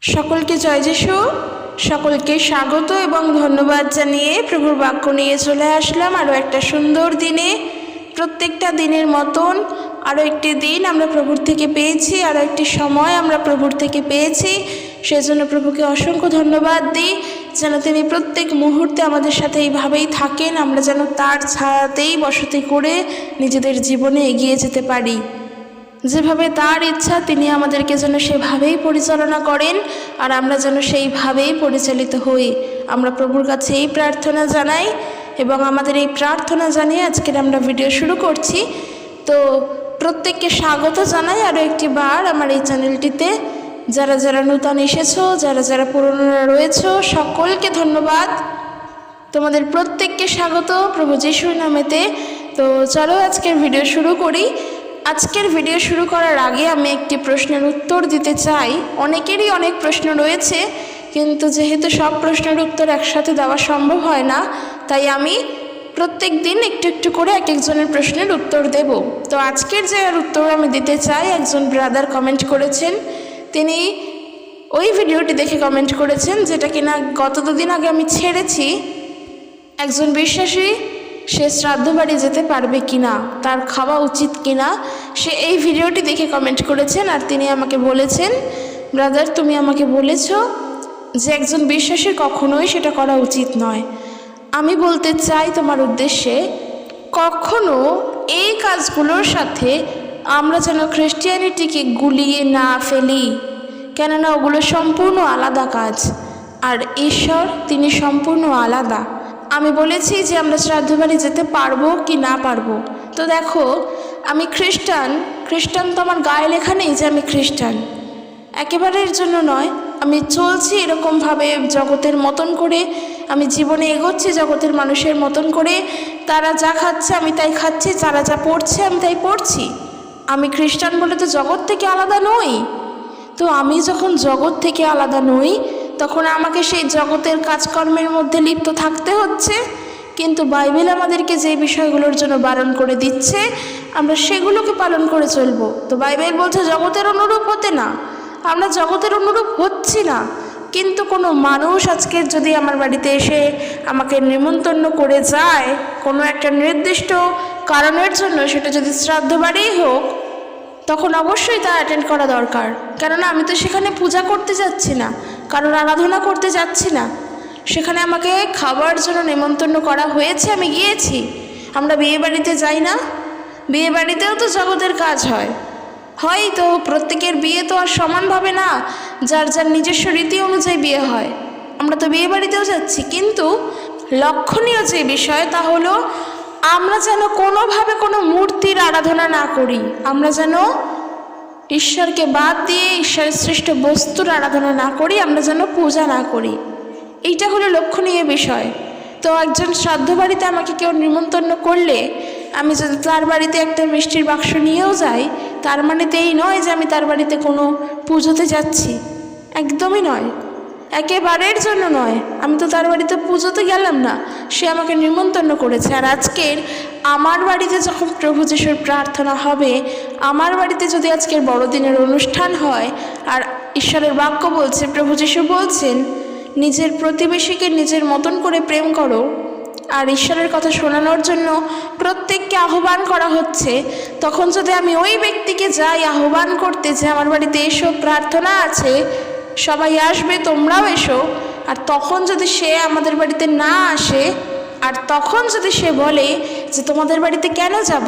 সকলকে জয় যিশু। সকলকে স্বাগত এবং ধন্যবাদ জানিয়ে প্রভুর বাক্য নিয়ে চলে আসলাম আরও একটা সুন্দর দিনে। প্রত্যেকটা দিনের মতন আরও একটি দিন আমরা প্রভুর থেকে পেয়েছি, আরও একটি সময় আমরা প্রভুর থেকে পেয়েছি। সেজন্য প্রভুকে অসংখ্য ধন্যবাদ দিই, যেন তিনি প্রত্যেক মুহূর্তে আমাদের সাথে এইভাবেই থাকেন, আমরা যেন তার ছায়াতেই বসতি করে নিজেদের জীবনে এগিয়ে যেতে পারি। যেভাবে তার ইচ্ছা তিনি আমাদেরকে যেন সেভাবেই পরিচালনা করেন, আর আমরা যেন সেইভাবেই পরিচালিত হই। আমরা প্রভুর কাছে এই প্রার্থনা জানাই এবং আমাদের এই প্রার্থনা জানিয়ে আজকের আমরা ভিডিও শুরু করছি। তো প্রত্যেককে স্বাগত জানাই আরও একটি বার আমার এই চ্যানেলটিতে। যারা যারা নূতন এসেছো, যারা যারা পুরনোরা রয়েছো, সকলকে ধন্যবাদ। তোমাদের প্রত্যেককে স্বাগত প্রভু যিশুর নামেতে। তো চলো আজকের ভিডিও শুরু করি। আজকের ভিডিও শুরু করার আগে আমি একটি প্রশ্নের উত্তর দিতে চাই। অনেকেরই অনেক প্রশ্ন রয়েছে, কিন্তু যেহেতু সব প্রশ্নের উত্তর একসাথে দেওয়া সম্ভব হয় না, তাই আমি প্রত্যেক দিন একটু একটু করে এক একজনের প্রশ্নের উত্তর দেব। তো আজকের যে উত্তর আমি দিতে চাই, একজন ব্রাদার কমেন্ট করেছেন। তিনি ওই ভিডিওটি দেখে কমেন্ট করেছেন যেটা কিনা গত দুদিন আগে আমি ছেড়েছি। একজন বিশ্বাসী সে শ্রাদ্ধ বাড়ি যেতে পারবে কিনা, তার খাওয়া উচিত কিনা, সে এই ভিডিওটি দেখে কমেন্ট করেছেন। আর তিনি আমাকে বলেছেন, ব্রাদার তুমি আমাকে বলেছ যে একজন বিশ্বাসীর কখনোই সেটা করা উচিত নয়। আমি বলতে চাই তোমার উদ্দেশ্যে, কখনো এই কাজগুলোর সাথে আমরা যেন খ্রিস্টিয়ানিটিকে গুলিয়ে না ফেলি, কেননা ওগুলো সম্পূর্ণ আলাদা কাজ, আর ঈশ্বর তিনি সম্পূর্ণ আলাদা। আমি বলেছি যে আমরা শ্রাদ্ধ বাড়ি যেতে পারবো কি না পারবো। তো দেখো, আমি খ্রিস্টান তো আমার গায়ে লেখা নেই যে আমি খ্রিস্টান, একেবারের জন্য নয়। আমি চলছি এরকমভাবে জগতের মতন করে, আমি জীবনে এগোচ্ছি জগতের মানুষের মতন করে। তারা যা খাচ্ছে আমি তাই খাচ্ছি, তারা যা পড়ছে আমি তাই পড়ছি। আমি খ্রিস্টান বলে তো জগৎ থেকে আলাদা নই। তো আমি যখন জগৎ থেকে আলাদা নই, তখন আমাকে সেই জগতের কাজকর্মের মধ্যে লিপ্ত থাকতে হচ্ছে। কিন্তু বাইবেল আমাদেরকে যে বিষয়গুলোর জন্য বারণ করে দিচ্ছে, আমরা সেগুলোকে পালন করে চলবো। তো বাইবেল বলছে জগতের অনুরূপ হতে না, আমরা জগতের অনুরূপ হচ্ছি না। কিন্তু কোনো মানুষ আজকে যদি আমার বাড়িতে এসে আমাকে নিমন্ত্রণ করে যায় কোনো একটা নির্দিষ্ট কারণের জন্য, সেটা যদি শ্রাদ্ধ বাড়িই হোক, তখন অবশ্যই তা অ্যাটেন্ড করা দরকার। কেননা আমি তো সেখানে পূজা করতে যাচ্ছি না, কারোর আরাধনা করতে যাচ্ছি না। সেখানে আমাকে খাবার জন্য নিমন্ত্রণ করা হয়েছে, আমি গিয়েছি। আমরা বিয়ে বাড়িতে যাই না? বিয়ে বাড়িতেও তো জগতের কাজ হয়। তো প্রত্যেকের বিয়ে তো আর সমানভাবে না, যার যার নিজস্ব রীতি অনুযায়ী বিয়ে হয়। আমরা তো বিয়ে বাড়িতেও যাচ্ছি, কিন্তু লক্ষণীয় যে বিষয় তা হলো আমরা যেন কোনোভাবে কোনো মূর্তির আরাধনা না করি, আমরা যেন ঈশ্বরকে বাদ দিয়ে ঈশ্বরের সৃষ্ট বস্তুর আরাধনা না করি, আমরা যেন পূজা না করি। এইটা হলো লক্ষণীয় বিষয়। তো একজন শ্রাদ্ধ বাড়িতে আমাকে কেউ নিমন্ত্রণ করলে আমি যদি তার বাড়িতে একটা মিষ্টির বাক্স নিয়েও যাই, তার মানে তো এই নয় যে আমি তার বাড়িতে কোনো পুজোতে যাচ্ছি, একদমই নয়, একেবারের জন্য নয়। আমি তো তার বাড়িতে পুজোতে গেলাম না, সে আমাকে নিমন্ত্রণ করেছে। আর আজকের আমার বাড়িতে যখন প্রভু যিশুর প্রার্থনা হবে, আমার বাড়িতে যদি আজকের বড়দিনের অনুষ্ঠান হয়, আর ঈশ্বরের বাক্য বলছে, প্রভু যিশু বলছেন নিজের প্রতিবেশীকে নিজের মতন করে প্রেম করো, আর ঈশ্বরের কথা শোনানোর জন্য প্রত্যেককে আহ্বান করা হচ্ছে, তখন যদি আমি ওই ব্যক্তিকে যাই আহ্বান করতে যে আমার বাড়িতে এসো, প্রার্থনা আছে, সবাই আসবে, তোমরাও এসো, আর তখন যদি সে আমাদের বাড়িতে না আসে, আর তখন যদি সে বলে যে তোমাদের বাড়িতে কেন যাব,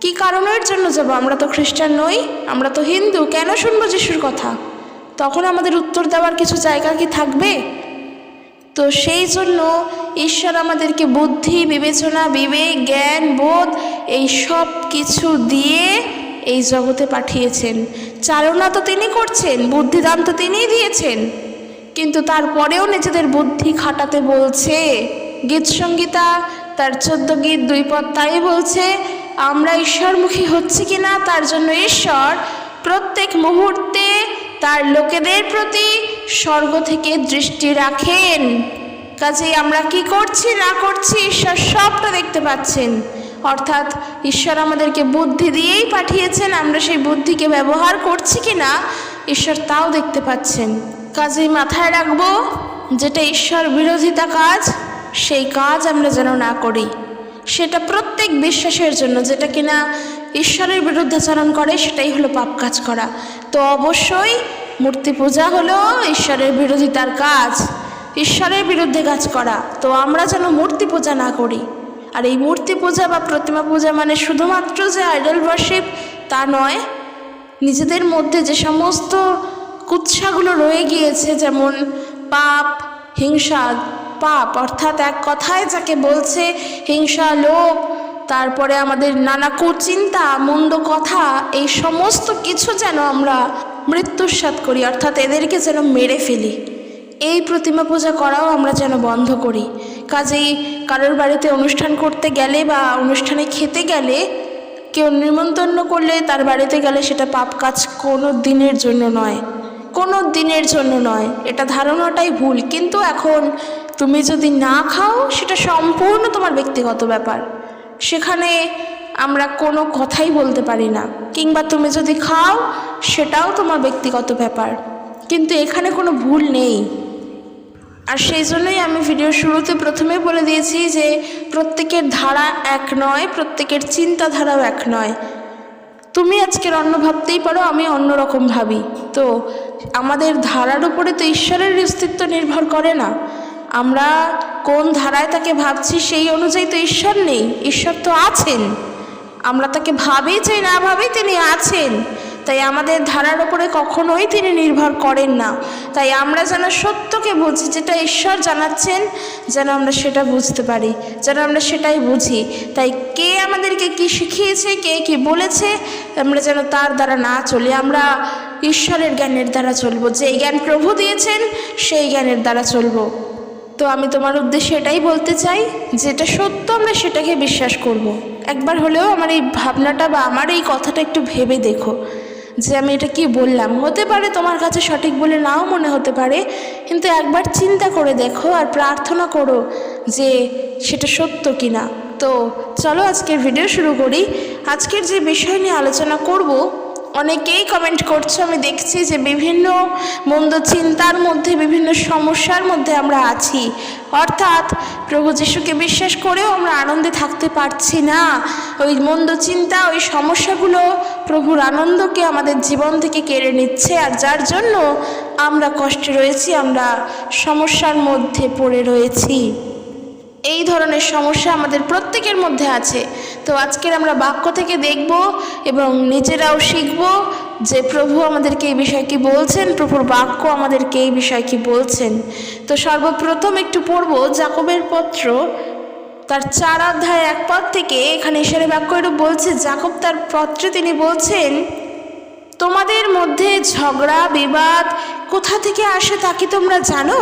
কি কারণের জন্য যাব, আমরা তো খ্রিস্টান নই, আমরা তো হিন্দু, কেন শুনবো যিশুর কথা, তখন আমাদের উত্তর দেওয়ার কিছু জায়গা কি থাকবে? তো সেই জন্য ঈশ্বর আমাদেরকে বুদ্ধি, বিবেচনা, বিবেক, জ্ঞান, বোধ এই সব কিছু দিয়ে এই জগতে পাঠিয়েছেন। চালনা তো তিনি করছেন, বুদ্ধিদান তো তিনিই দিয়েছেন, কিন্তু তারপরেও নিজেদের বুদ্ধি খাটাতে বলছে। গীত সংগীতা তার 14 গীত 2 পদ তাই বলছে, আমরা ঈশ্বরমুখী হচ্ছি কিনা তার জন্য ঈশ্বর প্রত্যেক মুহূর্তে তার লোকেদের প্রতি স্বর্গ থেকে দৃষ্টি রাখেন। কাজেই আমরা কি করছি না করছি ঈশ্বর সবটা দেখতে পাচ্ছেন। অর্থাৎ ঈশ্বর আমাদেরকে বুদ্ধি দিয়েই পাঠিয়েছেন, আমরা সেই বুদ্ধিকে ব্যবহার করছি কি না ঈশ্বর তাও দেখতে পাচ্ছেন। কাজেই মাথায় রাখবো, যেটা ঈশ্বর বিরোধিতা কাজ সেই কাজ আমরা যেন না করি। সেটা প্রত্যেক বিশ্বাসের জন্য, যেটা কিনা ঈশ্বরের বিরুদ্ধাচরণ করে সেটাই হলো পাপ কাজ করা। তো অবশ্যই মূর্তি পূজা হলো ঈশ্বরের বিরোধিতার কাজ, ঈশ্বরের বিরুদ্ধে কাজ করা। তো আমরা যেন মূর্তি পূজা না করি। আর এই মূর্তি পূজা বা প্রতিমা পূজা মানে শুধুমাত্র যে আইডল ওয়ার্শিপ তা নয়, নিজেদের মধ্যে যে সমস্ত কুৎসাগুলো রয়ে গিয়েছে, যেমন পাপ, হিংসা, পাপ অর্থাৎ এক কথায় যাকে বলছে হিংসা, লোভ, তারপরে আমাদের নানা কুচিন্তা, মন্দ কথা, এই সমস্ত কিছু যেন আমরা মৃত্যুস্বাদ করি, অর্থাৎ এদেরকে যেন মেরে ফেলি। এই প্রতিমা পূজা করাও আমরা যেন বন্ধ করি। কাজেই কারোর বাড়িতে অনুষ্ঠান করতে গেলে বা অনুষ্ঠানে খেতে গেলে, কেউ নিমন্ত্রণ করলে তার বাড়িতে গেলে সেটা পাপ কাজ কোনো দিনের জন্য নয়, কোনো দিনের জন্য নয়। এটা ধারণাটাই ভুল। কিন্তু এখন তুমি যদি না খাও সেটা সম্পূর্ণ তোমার ব্যক্তিগত ব্যাপার, সেখানে আমরা কোনো কথাই বলতে পারি না। কিংবা তুমি যদি খাও সেটাও তোমার ব্যক্তিগত ব্যাপার, কিন্তু এখানে কোনো ভুল নেই। আর সেই জন্যই আমি ভিডিওর শুরুতে প্রথমে বলে দিয়েছি যে প্রত্যেকের ধারা এক নয়, প্রত্যেকের চিন্তাধারাও এক নয়। তুমি আজকের অন্য ভাবতেই পারো, আমি অন্যরকম ভাবি। তো আমাদের ধারার উপরে তো ঈশ্বরের অস্তিত্ব নির্ভর করে না। আমরা কোন ধারায় তাকে ভাবছি সেই অনুযায়ী তো ঈশ্বর নেই, ঈশ্বর তো আছেন। আমরা তাকে ভাবি চাই না ভাবি, তিনি আছেন। তাই আমাদের ধারার উপরে কখনোই তিনি নির্ভর করেন না। তাই আমরা যেন সত্যকে বুঝি, যেটা ঈশ্বর জানাচ্ছেন যেন আমরা সেটা বুঝতে পারি, যেন আমরা সেটাই বুঝি। তাই কে আমাদেরকে কি শিখিয়েছে, কে কি বলেছে, আমরা যেন তার দ্বারা না চলি, আমরা ঈশ্বরের জ্ঞানের দ্বারা চলবো। যেই জ্ঞান প্রভু দিয়েছেন সেই জ্ঞানের দ্বারা চলবো। তো আমি তোমার উদ্দেশ্যে এটাই বলতে চাই, যেটা সত্য আমরা সেটাকে বিশ্বাস করব। একবার হলেও আমার এই ভাবনাটা বা আমার এই কথাটা একটু ভেবে দেখো যে আমি এটা কি বললাম। হতে পারে তোমার কাছে সঠিক বলে নাও মনে হতে পারে, কিন্তু একবার চিন্তা করে দেখো আর প্রার্থনা করো যে সেটা সত্য কিনা। তো চলো আজকের ভিডিও শুরু করি। আজকের যে বিষয় নিয়ে আলোচনা করব, অনেকেই কমেন্ট করছো, আমি দেখছি যে বিভিন্ন মন্দ চিন্তার মধ্যে, বিভিন্ন সমস্যার মধ্যে আমরা আছি। অর্থাৎ প্রভু যিশুকে বিশ্বাস করেও আমরা আনন্দে থাকতে পারছি না। ওই মন্দ চিন্তা, ওই সমস্যাগুলো প্রভুর আনন্দকে আমাদের জীবন থেকে কেড়ে নিচ্ছে, আর যার জন্য আমরা কষ্টে রয়েছি, আমরা সমস্যার মধ্যে পড়ে রয়েছি। এই ধরনের সমস্যা আমাদের প্রত্যেকের মধ্যে আছে। তো আজকের আমরা বাক্য থেকে দেখব এবং নিজেরাও শিখব যে প্রভু আমাদেরকে এই বিষয় কি বলছেন, প্রভুর বাক্য আমাদেরকে এই বিষয় কি বলছেন। তো সর্বপ্রথম একটু পড়ব যাকবের পত্র, তার 4 অধ্যায় 1 পদ থেকে। এখানে ঈশ্বরের বাক্য এরূপ বলছে, যাকব তার পত্রে তিনি বলছেন, তোমাদের মধ্যে ঝগড়া বিবাদ কোথা থেকে আসে তা কি তোমরা জানো?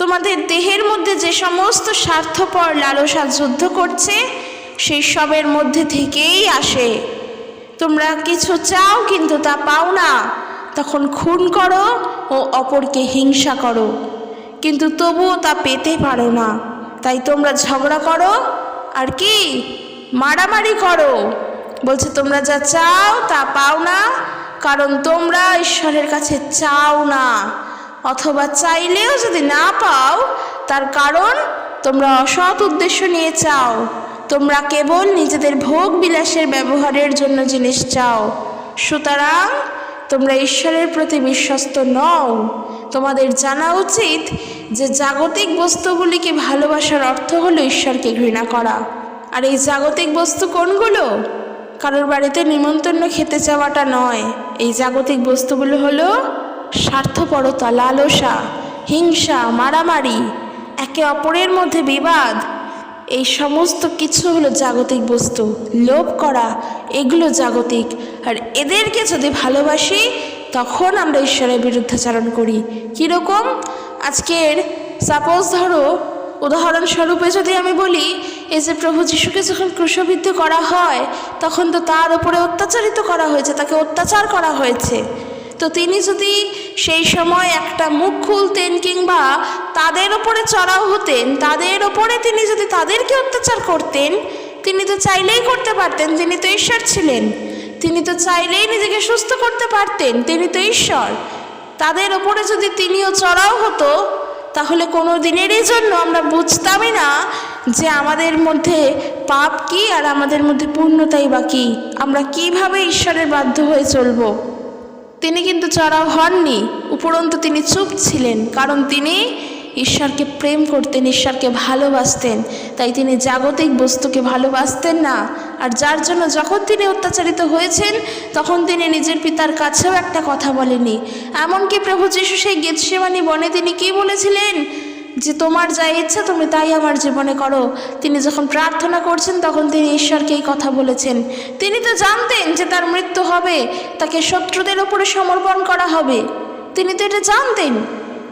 তোমাদের দেহের মধ্যে যে সমস্ত স্বার্থপর লালসা যুদ্ধ করছে সেই সবের মধ্যে থেকেই আসে। তোমরা কিছু চাও কিন্তু তা পাও না, তখন খুন করো ও অপরকে হিংসা করো, কিন্তু তবুও তা পেতে পারো না। তাই তোমরা ঝগড়া করো আর কি মারামারি করো। বলছে তোমরা যা চাও তা পাও না, কারণ তোমরা ঈশ্বরের কাছে চাও না, অথবা চাইলেও যদি না পাও তার কারণ তোমরা অসৎ উদ্দেশ্য নিয়ে চাও। তোমরা কেবল নিজেদের ভোগ বিলাসের ব্যবহারের জন্য জিনিস চাও। সুতরাং তোমরা ঈশ্বরের প্রতি বিশ্বস্ত নও। তোমাদের জানা উচিত যে জাগতিক বস্তুগুলিকে ভালোবাসার অর্থ হলো ঈশ্বরকে ঘৃণা করা। আর এই জাগতিক বস্তু কোনগুলো? কারোর বাড়িতে নিমন্ত্রণ খেতে যাওয়াটা নয়। এই জাগতিক বস্তুগুলো হলো স্বার্থপরতা, লালসা, হিংসা, মারামারি, একে অপরের মধ্যে বিবাদ, এই সমস্ত কিছু হলো জাগতিক বস্তু। লোভ করা, এগুলো জাগতিক। আর এদেরকে যদি ভালোবাসি তখন আমরা ঈশ্বরের বিরুদ্ধাচরণ করি। কীরকম? আজকের সাপোজ ধরো, উদাহরণস্বরূপে যদি আমি বলি, এই যে প্রভু যিশুকে যখন ক্রুশবিদ্ধ করা হয় তখন তো তার উপরে অত্যাচারিত করা হয়েছে, তাকে অত্যাচার করা হয়েছে। তো তিনি যদি সেই সময় একটা মুখ খুলতেন কিংবা তাদের ওপরে চড়াও হতেন, তাদের ওপরে তিনি যদি তাদেরকে অত্যাচার করতেন, তিনি তো চাইলেই করতে পারতেন, তিনি তো ঈশ্বর ছিলেন। তিনি তো চাইলেই নিজেকে সুস্থ করতে পারতেন, তিনি তো ঈশ্বর। তাদের ওপরে যদি তিনিও চড়াও হতো, তাহলে কোনো দিনেরই জন্য আমরা বুঝতামই না যে আমাদের মধ্যে পাপ কি আর আমাদের মধ্যে পূর্ণতাই বা কী, আমরা কিভাবে ঈশ্বরের বাধ্য হয়ে চলবো। তিনি কিন্তু চড়াও হননি, উপরন্তু তিনি চুপ ছিলেন, কারণ তিনি ঈশ্বরকে প্রেম করতেন, ঈশ্বরকে ভালোবাসতেন। তাই তিনি জাগতিক বস্তুকে ভালোবাসতেন না। আর যার জন্য যখন তিনি অত্যাচারিত হয়েছেন, তখন তিনি নিজের পিতার কাছেও একটা কথা বলেনি। এমনকি প্রভু যীশু সেই গেতসেমানি বনে তিনি কি বলেছিলেন, যে তোমার যা ইচ্ছা তুমি তাই আমার জীবনে করো। তিনি যখন প্রার্থনা করছেন, তখন তিনি ঈশ্বরকে এই কথা বলেছেন। তিনি তো জানতেন যে তার মৃত্যু হবে, তাকে শত্রুদের উপরে সমর্পণ করা হবে, তিনি তো এটা জানতেন।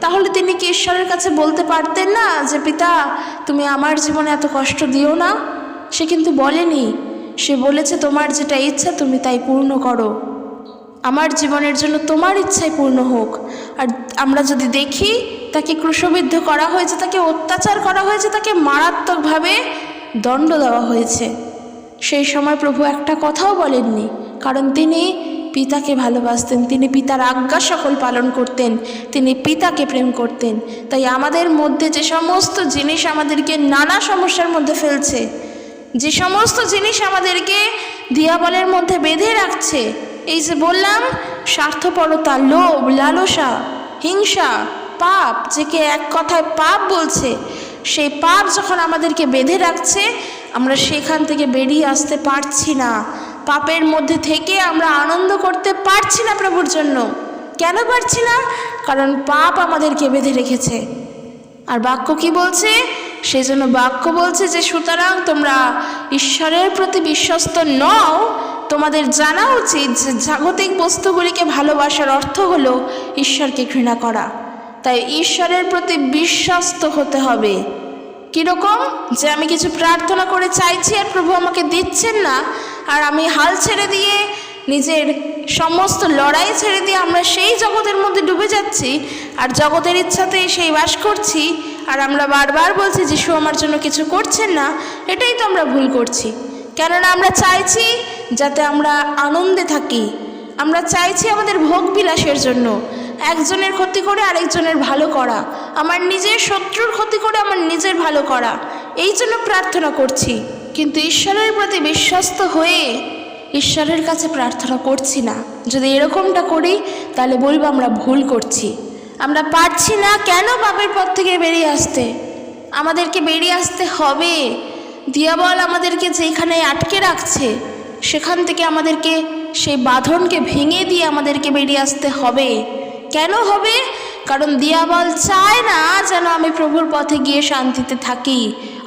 তাহলে তিনি কি ঈশ্বরের কাছে বলতে পারতেন না যে পিতা তুমি আমার জীবনে এত কষ্ট দিও না? সে কিন্তু বলেনি, সে বলেছে তোমার যেটা ইচ্ছা তুমি তাই পূর্ণ করো, আমার জীবনের জন্য তোমার ইচ্ছাই পূর্ণ হোক। আর আমরা যদি দেখি, তাকে ক্রুশবিদ্ধ করা হয়েছে, তাকে অত্যাচার করা হয়েছে, তাকে মারাত্মকভাবে দণ্ড দেওয়া হয়েছে। সেই সময় প্রভু একটা কথাও বলেননি, কারণ তিনি পিতাকে ভালোবাসতেন, তিনি পিতার আজ্ঞা সকল পালন করতেন, তিনি পিতাকে প্রেম করতেন। তাই আমাদের মধ্যে যে সমস্ত জিনিস আমাদেরকে নানা সমস্যার মধ্যে ফেলছে, যে সমস্ত জিনিস আমাদেরকে দিয়াবলের মধ্যে বেঁধে রাখছে, এই যে বললাম স্বার্থপরতা, লোভ, লালসা, হিংসা, পাপ, যেকে এক কথায় পাপ বলছে, সেই পাপ যখন আমাদেরকে বেঁধে রাখছে, আমরা সেখান থেকে বেরিয়ে আসতে পারছি না। পাপের মধ্যে থেকে আমরা আনন্দ করতে পারছি না প্রভুর জন্য। কেন পারছি না? কারণ পাপ আমাদেরকে বেঁধে রেখেছে। আর বাক্য কি বলছে? সেই জন্য বাক্য বলছে যে সুতরাং তোমরা ঈশ্বরের প্রতি বিশ্বস্ত নও। তোমাদের জানা উচিত যে জাগতিক বস্তুগুলিকে ভালোবাসার অর্থ হলো ঈশ্বরকে ঘৃণা করা। তাই ঈশ্বরের প্রতি বিশ্বস্ত হতে হবে। কীরকম? যে আমি কিছু প্রার্থনা করে চাইছি আর প্রভু আমাকে দিচ্ছেন না, আর আমি হাল ছেড়ে দিয়ে, নিজের সমস্ত লড়াই ছেড়ে দিয়ে আমরা সেই জগতের মধ্যে ডুবে যাচ্ছি, আর জগতের ইচ্ছাতেই সেই বাস করছি, আর আমরা বারবার বলছি যিশু আমার জন্য কিছু করছেন না। এটাই তো আমরা ভুল করছি। কেননা আমরা চাইছি যাতে আমরা আনন্দে থাকি, আমরা চাইছি আমাদের ভোগ বিলাসের জন্য, একজনের ক্ষতি করে আরেকজনের ভালো করা, আমার নিজের শত্রুর ক্ষতি করে আমার নিজের ভালো করা, এই জন্য প্রার্থনা করছি। কিন্তু ঈশ্বরের প্রতি বিশ্বস্ত হয়ে ঈশ্বরের কাছে প্রার্থনা করছি না। যদি এরকমটা করি, তাহলে বলবো আমরা ভুল করছি। আমরা পারছি না কেন পাপের পথ থেকে বেরিয়ে আসতে? আমাদেরকে বেরিয়ে আসতে হবে। দিয়াবল আমাদেরকে যেখানে আটকে রাখছে, সেখান থেকে আমাদেরকে সেই বাঁধনকে ভেঙে দিয়ে আমাদেরকে বেরিয়ে আসতে হবে। কেন হবে? কারণ দিয়াবল চায় না যেন আমি প্রভুর পথে গিয়ে শান্তিতে থাকি।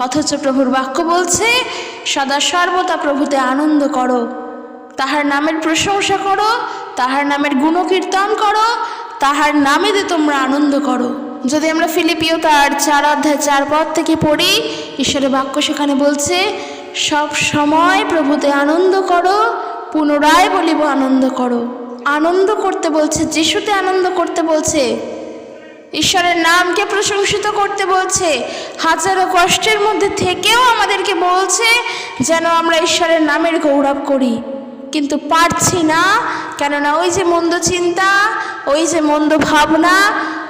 অথচ প্রভুর বাক্য বলছে সদা সর্বদা প্রভুতে আনন্দ করো, তাহার নামের প্রশংসা করো, তাহার নামের গুণকীর্তন করো, তাহার নামেতে তোমরা আনন্দ করো। যদি আমরা ফিলিপিও তার 4:4 থেকে পড়ি, ঈশ্বরের বাক্য সেখানে বলছে সব সময় প্রভুতে আনন্দ করো, পুনরায় বলিব আনন্দ করো। আনন্দ করতে বলছে, যিশুতে আনন্দ করতে বলছে, ঈশ্বরের নামকে প্রশংসিত করতে বলছে। হাজারো কষ্টের মধ্যে থেকেও আমাদেরকে বলছে যেন আমরা ঈশ্বরের নামের গৌরব করি। কিন্তু পারছি না, কেননা ওই যে মন্দ চিন্তা, ওই যে মন্দ ভাবনা,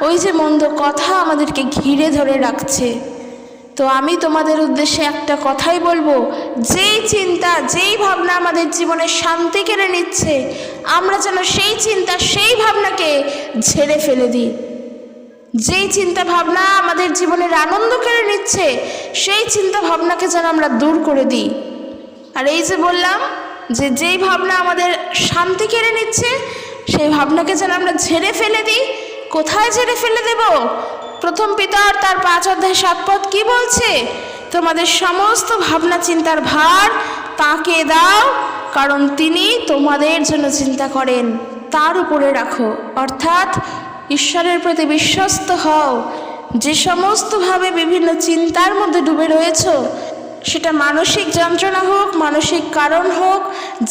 ওই যে মন্দ কথা আমাদেরকে ঘিরে ধরে রাখছে। তো আমি তোমাদের উদ্দেশ্যে একটা কথাই বলবো, যেই চিন্তা, যেই ভাবনা আমাদের জীবনে শান্তি কেড়ে নিচ্ছে, আমরা যেন সেই চিন্তা, সেই ভাবনাকে ঝেড়ে ফেলে দিই। যেই চিন্তা ভাবনা আমাদের জীবনের আনন্দ কেড়ে নিচ্ছে, সেই চিন্তা ভাবনাকে যেন আমরা দূর করে দিই। আর এই যে বললাম যে যেই ভাবনা আমাদের শান্তি কেড়ে নিচ্ছে, সেই ভাবনাকে যেন আমরা ঝেড়ে ফেলে দিই। কোথায় ঝেড়ে ফেলে দেব? প্রথম পিতর তার 5:7 কি বলছে? তোমাদের সমস্ত ভাবনা চিন্তার ভার তাকে দাও, কারণ তিনি তোমাদের জন্য চিন্তা করেন। তার উপরে রাখো, অর্থাৎ ঈশ্বরের প্রতি বিশ্বস্ত হও। যে সমস্তভাবে বিভিন্ন চিন্তার মধ্যে ডুবে রয়েছ, সেটা মানসিক যন্ত্রণা হোক, মানসিক কারণ হোক,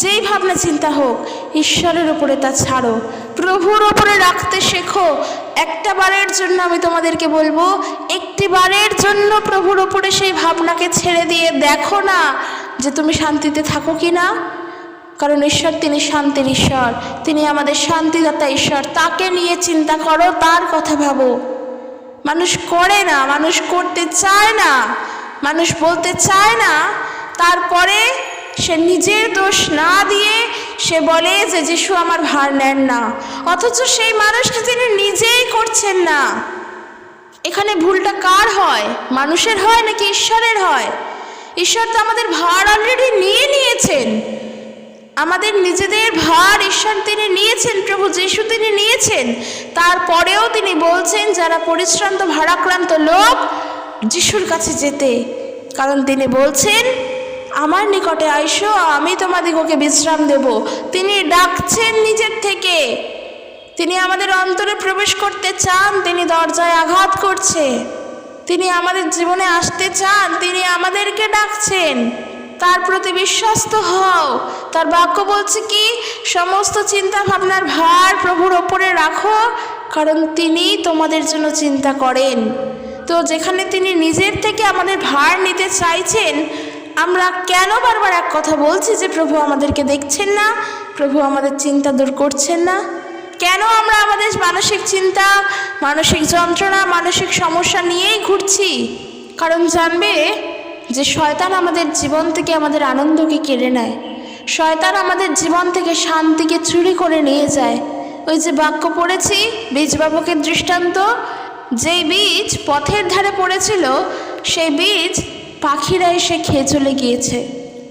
যেই ভাবনা চিন্তা হোক, ঈশ্বরের উপরে তা ছাড়ো, প্রভুর ওপরে রাখতে শেখো। একটা বারের জন্য আমি তোমাদেরকে বলবো, একটি বারের জন্য প্রভুর ওপরে সেই ভাবনাকে ছেড়ে দিয়ে দেখো না যে তুমি শান্তিতে থাকো কি না? কারণ ঈশ্বর তিনি শান্তির ঈশ্বর, তিনি আমাদের শান্তিদাতা ঈশ্বর। তাকে নিয়ে চিন্তা করো, তার কথা ভাবো। মানুষ করে না, মানুষ করতে চায় না, মানুষ বলতে চায় না, তারপরে সে নিজের দোষ না দিয়ে সে বলে যে যিশু আমার ভার নেন না, অথচ সেই মানুষটা তিনি নিজেই করছেন না। এখানে ভুলটা কার হয়? মানুষের হয় নাকি ঈশ্বরের হয়? ঈশ্বর তো আমাদের ভার অলরেডি নিয়ে নিয়েছেন। আমাদের নিজেদের ভার ঈশ্বর তিনি নিয়েছেন, প্রভু যিশু তিনি নিয়েছেন। তারপরেও তিনি বলছেন যারা পরিশ্রান্ত ভারাক্রান্ত লোক যিশুর কাছে যেতে, কারণ তিনি বলছেন আমার নিকটে আইসো, আমি তোমাদিগকে বিশ্রাম দেব। তিনি ডাকছেন নিজের থেকে, তিনি আমাদের অন্তরে প্রবেশ করতে চান, তিনি দরজায় আঘাত করছে, তিনি আমাদের জীবনে আসতে চান, তিনি আমাদেরকে ডাকছেন। তার প্রতি বিশ্বস্ত হও। তার বাক্য বলছে কি, সমস্ত চিন্তা ভাবনার ভার প্রভুর ওপরে রাখো, কারণ তিনি তোমাদের জন্য চিন্তা করেন। তো যেখানে তিনি নিজের থেকে আমাদের ভার নিতে চাইছেন, আমরা কেন বারবার এক কথা বলছি যে প্রভু আমাদেরকে দেখছেন না, প্রভু আমাদের চিন্তা দূর করছেন না? কেন আমরা আমাদের মানসিক চিন্তা, মানসিক যন্ত্রণা, মানসিক সমস্যা নিয়েই ঘুরছি? কারণ জানবে যে শয়তান আমাদের জীবন থেকে আমাদের আনন্দকে কেড়ে নেয়, শয়তান আমাদের জীবন থেকে শান্তিকে চুরি করে নিয়ে যায়। ওই যে বাক্য পড়েছি বীজ বাবকের দৃষ্টান্ত, যেই বীজ পথের ধারে পড়েছিল সেই বীজ পাখিরা এসে খেয়ে চলে গিয়েছে।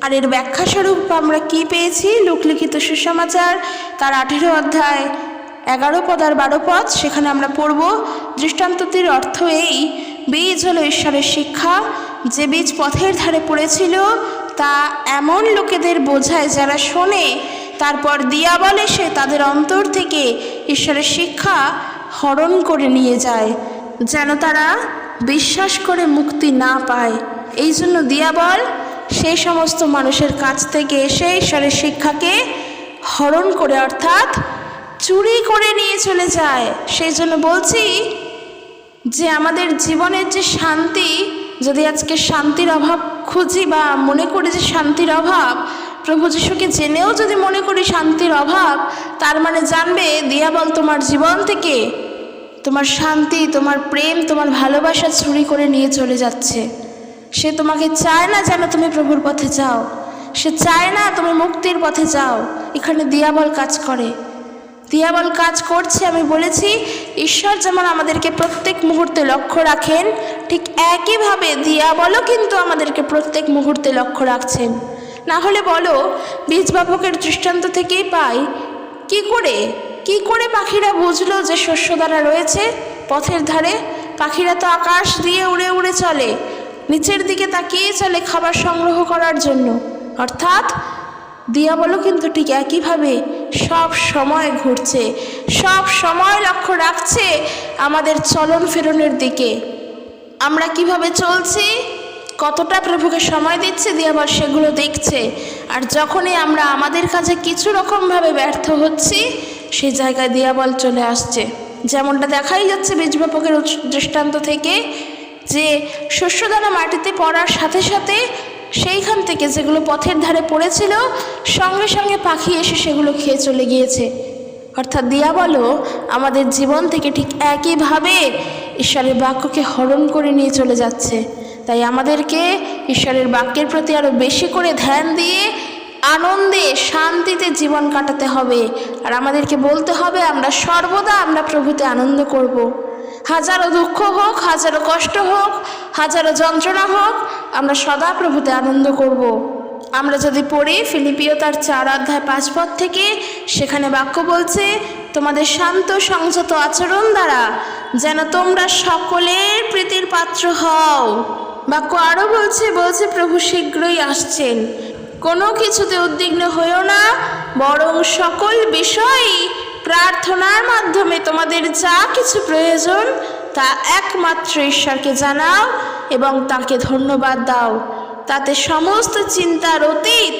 আর এর ব্যাখ্যাস্বরূপ আমরা কি পেয়েছি? লোকলিখিত সুসমাচার তার 18 অধ্যায় 11 পদ আর 12 পদ, সেখানে আমরা পড়ব। দৃষ্টান্তটির অর্থ এই, বীজ হলো ঈশ্বরের শিক্ষা। যে বীজ পথের ধারে পড়েছিল তা এমন লোকেদের বোঝায় যারা শোনে, তারপর দিয়াবল এসে তাদের অন্তর থেকে ঈশ্বরের শিক্ষা হরণ করে নিয়ে যায়, যেন তারা বিশ্বাস করে মুক্তি না পায়। এই জন্য দিয়াবল সেই সমস্ত মানুষের কাছ থেকে এসে ঈশ্বরের শিক্ষাকে হরণ করে, অর্থাৎ চুরি করে নিয়ে চলে যায়। সেই জন্য বলছি যে আমাদের জীবনের যে শান্তি, যদি আজকে শান্তির অভাব খুঁজি বা মনে করি যে শান্তির অভাব, প্রভু যিশুকে জেনেও যদি মনে করি শান্তির অভাব, তার মানে জানবে দিয়াবল তোমার জীবন থেকে তোমার শান্তি, তোমার প্রেম, তোমার ভালোবাসা চুরি করে নিয়ে চলে যাচ্ছে। সে তোমাকে চায় না যেন তুমি প্রভুর পথে যাও, সে চায় না তুমি মুক্তির পথে যাও। এখানে দিয়াবল কাজ করে, দিয়াবল কাজ করছে। আমি বলেছি ঈশ্বর যেমন আমাদেরকে প্রত্যেক মুহূর্তে লক্ষ্য রাখেন, ঠিক একইভাবে দিয়াবলও কিন্তু আমাদেরকে প্রত্যেক মুহূর্তে লক্ষ্য রাখছেন। না হলে বলো, বীজ বাবকের দৃষ্টান্ত থেকেই পাই, কি করে পাখিরা বুঝলো যে শস্যদানা রয়েছে পথের ধারে? পাখিরা তো আকাশ দিয়ে উড়ে উড়ে চলে, নিচের দিকে তাকিয়ে চলে খাবার সংগ্রহ করার জন্য। অর্থাৎ দিয়াবলও কিন্তু ঠিক একইভাবে সব সময় ঘুরছে, সব সময় লক্ষ্য রাখছে আমাদের চলন ফেরনের দিকে। আমরা কিভাবে চলছি, কতটা প্রভুকে সময় দিচ্ছে, দিয়াবল সেগুলো দেখছে। আর যখনই আমরা আমাদের কাছে কিছু রকমভাবে ব্যর্থ হচ্ছি, সেই জায়গায় দিয়াবল চলে আসছে। যেমনটা দেখাই যাচ্ছে বীজ বাবকের দৃষ্টান্ত থেকে, যে শস্যদানা মাটিতে পড়ার সাথে সাথে সেইখান থেকে যেগুলো পথের ধারে পড়েছিল, সঙ্গে সঙ্গে পাখি এসে সেগুলো খেয়ে চলে গিয়েছে। অর্থাৎ দিয়াবলও আমাদের জীবন থেকে ঠিক একইভাবে ঈশ্বরের বাক্যকে হরণ করে নিয়ে চলে যাচ্ছে। তাই আমাদেরকে ঈশ্বরের বাক্যের প্রতি আরও বেশি করে ধ্যান দিয়ে আনন্দে, শান্তিতে জীবন কাটাতে হবে। আর আমাদেরকে বলতে হবে আমরা সর্বদা আমরা প্রভুতে আনন্দ করব। হাজারো দুঃখ হোক, হাজারো কষ্ট হোক, হাজারো যন্ত্রণা হোক, আমরা সদা প্রভুতে আনন্দ করব। আমরা যদি পড়ি ফিলিপিও তার 4 অধ্যায় 5 পদ থেকে, সেখানে বাক্য বলছে তোমাদের শান্ত সংযত আচরণ দ্বারা যেন তোমরা সকলের প্রীতির পাত্র হও। বাক্য আরও বলছে প্রভু শীঘ্রই আসছেন। কোনো কিছুতে উদ্বিগ্ন হইও না, বরং সকল বিষয়ই প্রার্থনার মাধ্যমে তোমাদের যা কিছু প্রয়োজন তা একমাত্র ঈশ্বরকে জানাও এবং তাকে ধন্যবাদ দাও। তাতে সমস্ত চিন্তার অতীত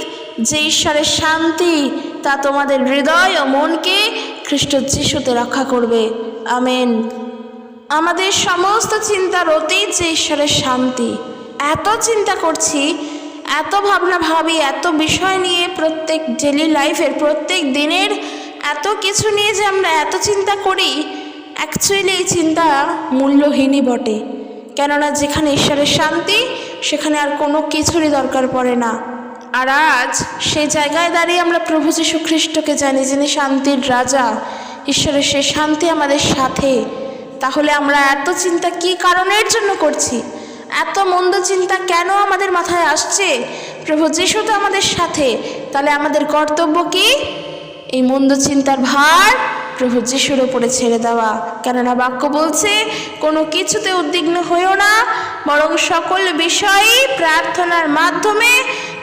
যে ঈশ্বরের শান্তি, তা তোমাদের হৃদয় ও মনকে খ্রিস্ট যিশুতে রক্ষা করবে। আমেন। আমাদের সমস্ত চিন্তার অতীত যে ঈশ্বরের শান্তি। এত চিন্তা করছি, এত ভাবনা ভাবি, এত বিষয় নিয়ে, প্রত্যেক ডেলি লাইফের প্রত্যেক দিনের এত কিছু নিয়ে যে আমরা এত চিন্তা করি, অ্যাকচুয়ালি এই চিন্তা মূল্যহীনই বটে। কেননা যেখানে ঈশ্বরের শান্তি, সেখানে আর কোনো কিছুরই দরকার পড়ে না। আর আজ সেই জায়গায় দাঁড়িয়ে আমরা প্রভু যীশু খ্রিস্টকে জানি, যিনি শান্তির রাজা। ঈশ্বরের সেই শান্তি আমাদের সাথে। তাহলে আমরা এত চিন্তা কি কারণের জন্য করছি? এত মন্দ চিন্তা কেন আমাদের মাথায় আসছে? প্রভু যীশু তো আমাদের সাথে। তাহলে আমাদের কর্তব্য কি? এই মন্দ চিন্তার ভার প্রভু যীশুর ওপরে ছেড়ে দেওয়া। কেননা বাক্য বলছে, কোনো কিছুতে উদ্বিগ্ন হইও না, বরং সকল বিষয়েই প্রার্থনার মাধ্যমে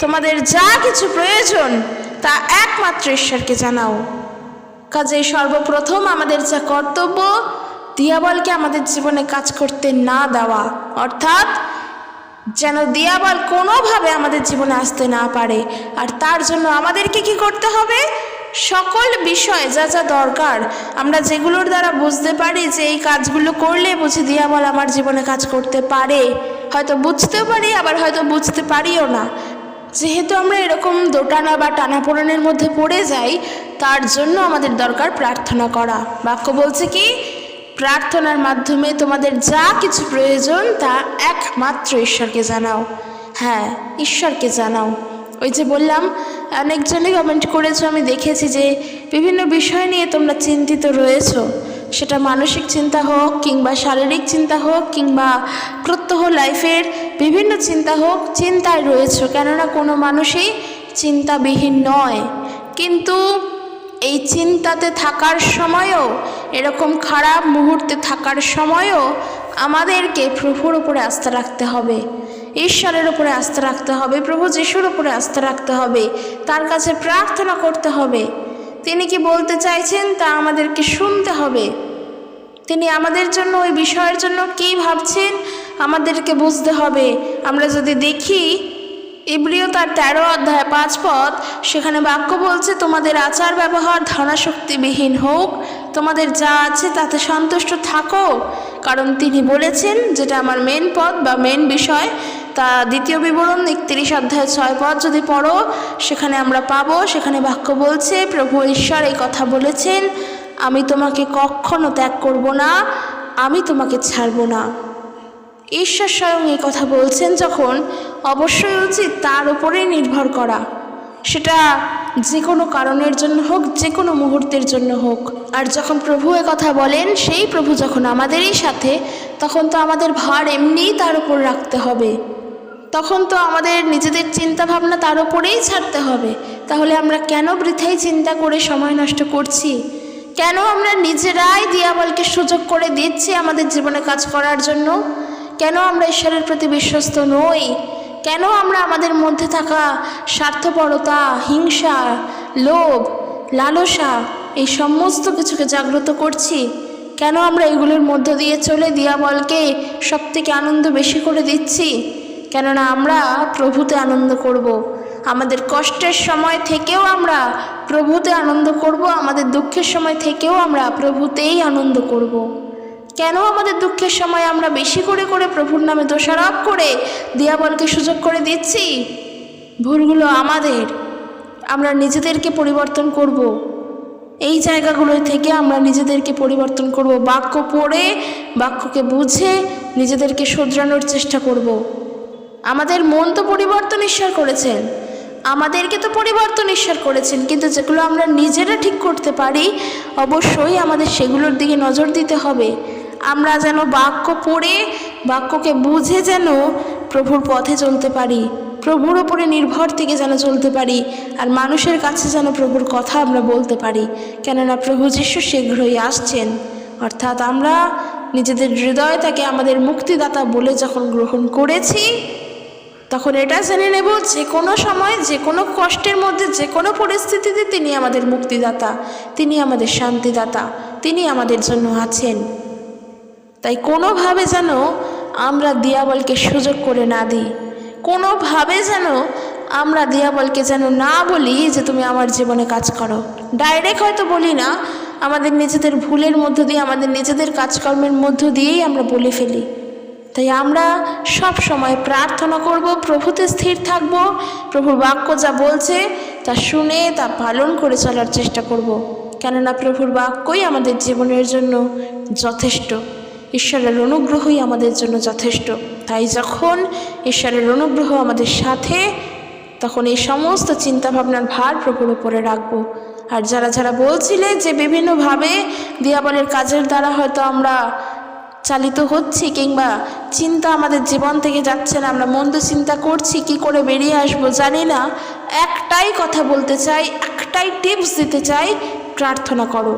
তোমাদের যা কিছু প্রয়োজন তা একমাত্র ঈশ্বরকে জানাও। কাজেই সর্বপ্রথম আমাদের যা কর্তব্য, দিয়াবলকে আমাদের জীবনে কাজ করতে না দেওয়া, অর্থাৎ যেন দিয়াবল কোনোভাবে আমাদের জীবনে আসতে না পারে। আর তার জন্য আমাদেরকে কি করতে হবে? সকল বিষয় যা যা দরকার, আমরা যেগুলোর দ্বারা বুঝতে পারি যে এই কাজগুলো করলে বুঝি দিয়াবল আমার জীবনে কাজ করতে পারে, হয়তো বুঝতেও পারি, আবার হয়তো বুঝতে পারিও না। যেহেতু আমরা এরকম দোটানা বা টানাপোড়েনের মধ্যে পড়ে যাই, তার জন্য আমাদের দরকার প্রার্থনা করা। বাক্য বলছে কি? প্রার্থনার মাধ্যমে তোমাদের যা কিছু প্রয়োজন তা একমাত্র ঈশ্বরকে জানাও। হ্যাঁ, ঈশ্বরকে জানাও। ওই যে বললাম, অনেকজনই কমেন্ট করেছো, আমি দেখেছি যে বিভিন্ন বিষয় নিয়ে তোমরা চিন্তিত রয়েছো। সেটা মানসিক চিন্তা হোক, কিংবা শারীরিক চিন্তা হোক, কিংবা প্রত্যহ লাইফের বিভিন্ন চিন্তা হোক, চিন্তায় রয়েছো। কেননা কোনো মানুষই চিন্তাবিহীন নয়। কিন্তু এই চিন্তাতে থাকার সময়ও, এরকম খারাপ মুহূর্তে থাকার সময়ও আমাদেরকে প্রভুর উপরে আস্থা রাখতে হবে, ঈশ্বরের উপরে আস্থা রাখতে হবে, প্রভু যীশুর উপরে আস্থা রাখতে হবে, তার কাছে প্রার্থনা করতে হবে। তিনি কি বলতে চাইছেন তা আমাদেরকে শুনতে হবে। তিনি আমাদের জন্য ওই বিষয়ের জন্য কী ভাবছেন আমাদেরকে বুঝতে হবে। আমরা যদি দেখি ইব্রিয় তার 13 অধ্যায় 5 পদ, সেখানে বাক্য বলছে, তোমাদের আচার ব্যবহার ধনাশক্তিবিহীন হোক, তোমাদের যা আছে তাতে সন্তুষ্ট থাকো। কারণ তিনি বলেছেন, যেটা আমার মেন পদ বা মেন বিষয়, তা দ্বিতীয় বিবরণ 31 অধ্যায় 6 পদ যদি পড়ো, সেখানে আমরা পাবো। সেখানে বাক্য বলছে, প্রভু ঈশ্বর এই কথা বলেছেন, আমি তোমাকে কখনো ত্যাগ করব না, আমি তোমাকে ছাড়ব না। ঈশ্বর স্বয়ং এই কথা বলছেন যখন, অবশ্যই উচিত তার উপরেই নির্ভর করা, সেটা যে কোনো কারণের জন্য হোক, যে কোনো মুহূর্তের জন্য হোক। আর যখন প্রভু এ কথা বলেন, সেই প্রভু যখন আমাদেরই সাথে, তখন তো আমাদের ভার এমনিই তার উপর রাখতে হবে। তখন তো আমাদের নিজেদের চিন্তা ভাবনা তার উপরেই ছাড়তে হবে। তাহলে আমরা কেন বৃথাই চিন্তা করে সময় নষ্ট করছি? কেন আমরা নিজেরাই দিয়াবলকে সুযোগ করে দিচ্ছি আমাদের জীবনে কাজ করার জন্য? কেন আমরা ঈশ্বরের প্রতি বিশ্বস্ত নই? কেন আমরা আমাদের মধ্যে থাকা স্বার্থপরতা, হিংসা, লোভ, লালসা, এই সমস্ত কিছুকে জাগ্রত করছি? কেন আমরা এগুলোর মধ্য দিয়ে চলে দিয়াবলকে সবথেকে আনন্দ বেশি করে দিচ্ছি? কেননা আমরা প্রভুতে আনন্দ করব। আমাদের কষ্টের সময় থেকেও আমরা প্রভুতে আনন্দ করব, আমাদের দুঃখের সময় থেকেও আমরা প্রভুতেই আনন্দ করব। কেন আমাদের দুঃখের সময় আমরা বেশি করে করে প্রভুর নামে দোষারোপ করে দিয়াবলকে সুযোগ করে দিচ্ছি? ভুলগুলো আমাদের। আমরা নিজেদেরকে পরিবর্তন করব। এই জায়গাগুলো থেকে আমরা নিজেদেরকে পরিবর্তন করব। বাক্য পড়ে, বাক্যকে বুঝে নিজেদেরকে শুধরানোর চেষ্টা করব। আমাদের মন তো পরিবর্তন ঈশ্বর করেছেন, আমাদেরকে তো পরিবর্তন ঈশ্বর করেছেন, কিন্তু যেগুলো আমরা নিজেরা ঠিক করতে পারি, অবশ্যই আমাদের সেগুলোর দিকে নজর দিতে হবে। আমরা যেন বাক্য পড়ে, বাক্যকে বুঝে যেন প্রভুর পথে চলতে পারি, প্রভুর ওপরে নির্ভর থেকে যেন চলতে পারি, আর মানুষের কাছে যেন প্রভুর কথা আমরা বলতে পারি। কেননা প্রভু যীশু শীঘ্রই আসছেন। অর্থাৎ আমরা নিজেদের হৃদয় তাকে আমাদের মুক্তিদাতা বলে যখন গ্রহণ করেছি, তখন এটা জেনে নেব যে কোনো সময়, যে কোনো কষ্টের মধ্যে, যে কোনো পরিস্থিতিতে তিনি আমাদের মুক্তিদাতা, তিনি আমাদের শান্তিদাতা, তিনি আমাদের জন্য আছেন। তাই কোনোভাবে যেন আমরা দিয়াবলকে সুযোগ করে না দিই, কোনোভাবে যেন আমরা দিয়াবলকে যেন না বলি যে তুমি আমার জীবনে কাজ করো। ডাইরেক্ট হয়তো বলি না, আমাদের নিজেদের ভুলের মধ্য দিয়ে, আমাদের নিজেদের কাজকর্মের মধ্য দিয়েই আমরা বলে ফেলি। তাই আমরা সব সময় প্রার্থনা করব, প্রভুতে স্থির থাকব, প্রভুর বাক্য যা বলছে তা শুনে তা পালন করে চলার চেষ্টা করব। কেননা প্রভুর বাক্যই আমাদের জীবনের জন্য যথেষ্ট, ঈশ্বরের অনুগ্রহই আমাদের জন্য যথেষ্ট। তাই যখন ঈশ্বরের অনুগ্রহ আমাদের সাথে, তখন এই সমস্ত চিন্তাভাবনার ভার প্রভুর উপরে রাখবো। আর যারা বলছিলে যে বিভিন্নভাবে দিয়াবলের কাজের দ্বারা হয়তো আমরা চালিত হচ্ছি, কিংবা চিন্তা আমাদের জীবন থেকে যাচ্ছে না, আমরা মন্দ চিন্তা করছি, কি করে বেরিয়ে আসবো জানি না, একটাই কথা বলতে চাই, একটাই টিপস দিতে চাই, প্রার্থনা করো।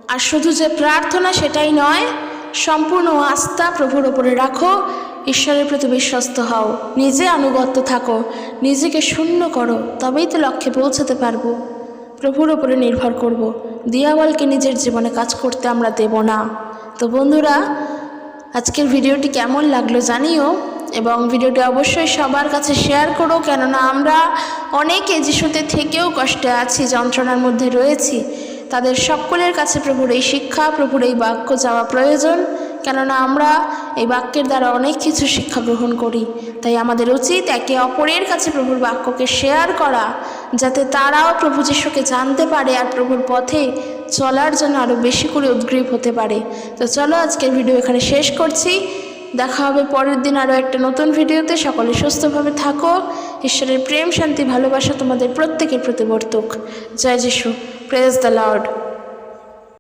আর শুধু যে প্রার্থনা সেটাই নয়, সম্পূর্ণ আস্থা প্রভুর ওপরে রাখো, ঈশ্বরের প্রতি বিশ্বস্ত হও, নিজে আনুগত্য থাকো, নিজেকে শূন্য করো, তবেই তো লক্ষ্যে পৌঁছাতে পারবো। প্রভুর ওপরে নির্ভর করব, দিয়াবলকে নিজের জীবনে কাজ করতে আমরা দেব না। তো বন্ধুরা, আজকের ভিডিওটি কেমন লাগলো জানিও, এবং ভিডিওটি অবশ্যই সবার কাছে শেয়ার করো। কেননা আমরা অনেকে যিশুতে থেকেও কষ্টে আছি, যন্ত্রণার মধ্যে রয়েছি, তাদের সকলের কাছে প্রভুর এই শিক্ষা, প্রভুর এই বাক্য যাওয়া প্রয়োজন। কেননা আমরা এই বাক্যের দ্বারা অনেক কিছু শিক্ষা গ্রহণ করি, তাই আমাদের উচিত একে অপরের কাছে প্রভুর বাক্যকে শেয়ার করা, যাতে তারাও প্রভু যিশুকে জানতে পারে আর প্রভুর পথে চলার জন্য আরও বেশি করে উদ্গ্রীব হতে পারে। তো চলো, আজকের ভিডিও এখানে শেষ করছি। দেখা হবে পরের দিন আরও একটা নতুন ভিডিওতে। সকলে সুস্থভাবে থাকো। ঈশ্বরের প্রেম, শান্তি, ভালোবাসা তোমাদের প্রত্যেকের প্রতি বর্তুক। জয় যিশু। Praise the Lord.